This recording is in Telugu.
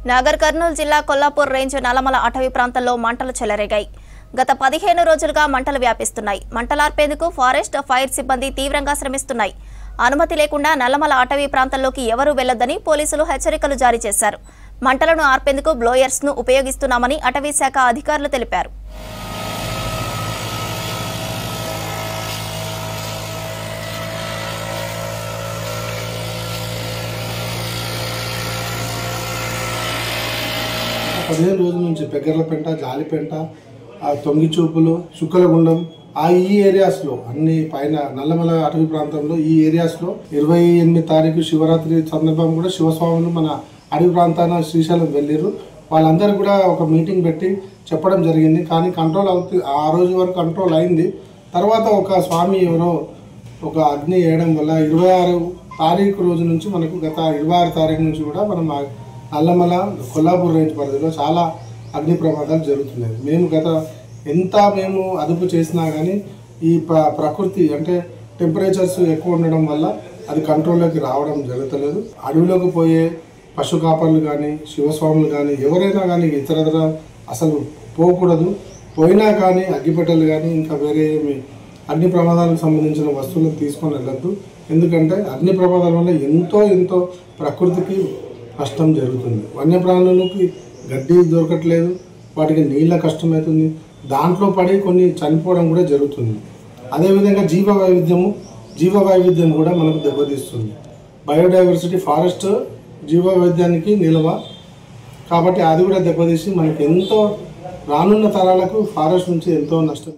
నాగర్ కర్నూలు జిల్లా కొల్లాపూర్ రేంజ్ నల్లమల అటవీ ప్రాంతంలో మంటలు చెలరేగాయి. గత 15 రోజులుగా మంటలు వ్యాపిస్తున్నాయి. మంటలార్పేందుకు ఫారెస్ట్, ఫైర్ సిబ్బంది తీవ్రంగా శ్రమిస్తున్నాయి. అనుమతి లేకుండా నల్లమల అటవీ ప్రాంతంలోకి ఎవరూ వెళ్లొద్దని పోలీసులు హెచ్చరికలు జారీ చేశారు. మంటలను ఆర్పేందుకు బ్లోయర్స్ ను ఉపయోగిస్తున్నామని అటవీ శాఖ అధికారులు తెలిపారు. రోజుల నుంచి పెగ్గర్లపెంట, జాలిపెంట, తొంగిచూపులు, చుక్కలగుండం ఈ ఏరియాస్లో అన్ని పైన నల్లమల అటవీ ప్రాంతంలో ఈ ఏరియాస్లో 28 తారీఖు శివరాత్రి సందర్భం కూడా శివస్వాములు మన అడవి ప్రాంతాన శ్రీశైలం వెళ్ళారు. వాళ్ళందరూ కూడా ఒక మీటింగ్ పెట్టి చెప్పడం జరిగింది. కానీ కంట్రోల్ అవుతుంది, ఆ రోజు వరకు కంట్రోల్ అయింది. తర్వాత ఒక స్వామి ఎవరో ఒక అగ్ని వేయడం వల్ల 26 తారీఖు రోజు నుంచి మనకు గత 26 తారీఖు నుంచి కూడా మనం నల్లమల కొల్లాపూర్ రేంజ్ పరిధిలో చాలా అగ్ని ప్రమాదాలు జరుగుతున్నాయి. మేము అదుపు చేసినా కానీ ఈ ప్రకృతి అంటే టెంపరేచర్స్ ఎక్కువ ఉండడం వల్ల అది కంట్రోల్లోకి రావడం జరుగుతలేదు. అడవిలోకి పోయే పశు కాపర్లు కానీ, శివస్వాములు కానీ, ఎవరైనా కానీ ఇతరత్ర అసలు పోకూడదు. పోయినా కానీ అగ్గిపెట్టెలు కానీ ఇంకా వేరే ఏమి అగ్ని ప్రమాదాలకు సంబంధించిన వస్తువులను తీసుకొని వెళ్ళొద్దు. ఎందుకంటే అగ్ని ప్రమాదాల వల్ల ఎంతో ప్రకృతికి నష్టం జరుగుతుంది. వన్యప్రాణులకి గడ్డి దొరకట్లేదు, వాటికి నీళ్ళ కష్టమవుతుంది, దాంట్లో పడి కొన్ని చనిపోవడం కూడా జరుగుతుంది. అదేవిధంగా జీవ వైవిధ్యం కూడా మనకు దెబ్బతీస్తుంది. బయోడైవర్సిటీ ఫారెస్ట్ జీవ వైవిధ్యానికి నిలవ, కాబట్టి అది కూడా దెబ్బతీసి మనకి ఎంతో రానున్న తరాలకు ఫారెస్ట్ నుంచి ఎంతో నష్టం.